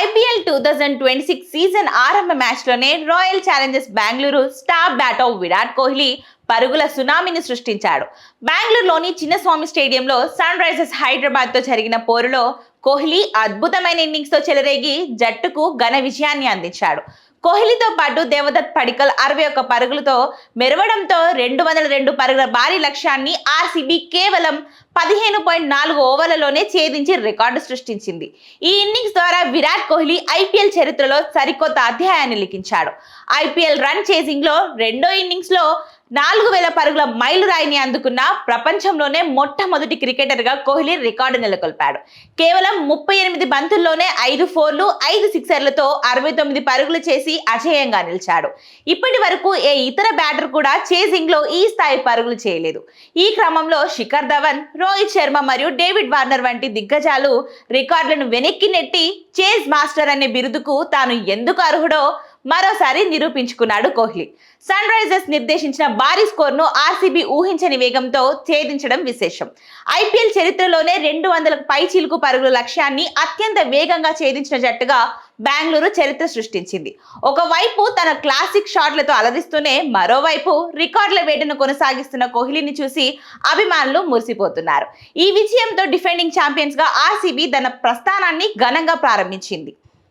IPL 2026 season ఆరంభ మ్యాచ్లోనే royal challengers Bengaluru star batter Virat Kohli పరుగుల సునామీని సృష్టించాడు. బెంగళూరులోని చిన్నస్వామి స్టేడియంలో సన్ రైజర్స్ హైదరాబాద్ తో జరిగిన పోరులో కోహ్లీ అద్భుతమైన ఇన్నింగ్స్ తో చెలరేగి జట్టుకు ఘన విజయాన్ని అందించాడు. కోహ్లీతో పాటు దేవదత్ పడికల్ 61 పరుగులతో మెరవడంతో 202 పరుగుల భారీ లక్ష్యాన్ని ఆర్సీబీ కేవలం 15.4 ఓవర్లలోనే ఛేదించి రికార్డు సృష్టించింది. ఈ ఇన్నింగ్స్ ద్వారా విరాట్ కోహ్లీ ఐపీఎల్ చరిత్రలో సరికొత్త అధ్యాయాన్ని లిఖించాడు. ఐపీఎల్ రన్ చేసింగ్ లో రెండో ఇన్నింగ్స్ లో 4000 పరుగుల మైలురాయిని అందుకున్న ప్రపంచంలోనే మొట్టమొదటి క్రికెటర్ గా కోహ్లీ రికార్డు నెలకొల్పాడు. కేవలం 38 బంతుల్లోనే 5 ఫోర్లు 5 సిక్సర్లతో 69 పరుగులు చేసి అజేయంగా నిలిచాడు. ఇప్పటి వరకు ఏ ఇతర బ్యాటర్ కూడా చేసింగ్ లో ఈ స్థాయి పరుగులు చేయలేదు. ఈ క్రమంలో శిఖర్ ధవన్, రోహిత్ శర్మ మరియు డేవిడ్ వార్నర్ వంటి దిగ్గజాలు రికార్డులను వెనక్కి నెట్టి చేజ్ మాస్టర్ అనే బిరుదుకు తాను ఎందుకు అర్హుడో మరోసారి నిరూపించుకున్నాడు కోహ్లీ. సన్ రైజర్స్ నిర్దేశించిన భారీ స్కోర్ను ఆర్సీబీ ఊహించని వేగంతో ఛేదించడం విశేషం. ఐపీఎల్ చరిత్రలోనే 200కు పై చిలుకు పరుగుల లక్ష్యాన్ని అత్యంత వేగంగా ఛేదించిన జట్టుగా బెంగళూరు చరిత్ర సృష్టించింది. ఒకవైపు తన క్లాసిక్ షాట్లతో అలరిస్తూనే మరోవైపు రికార్డుల వేటను కొనసాగిస్తున్న కోహ్లీని చూసి అభిమానులు మురిసిపోతున్నారు. ఈ విజయంతో డిఫెండింగ్ ఛాంపియన్స్ గా ఆర్సీబీ తన ప్రస్థానాన్ని ఘనంగా ప్రారంభించింది.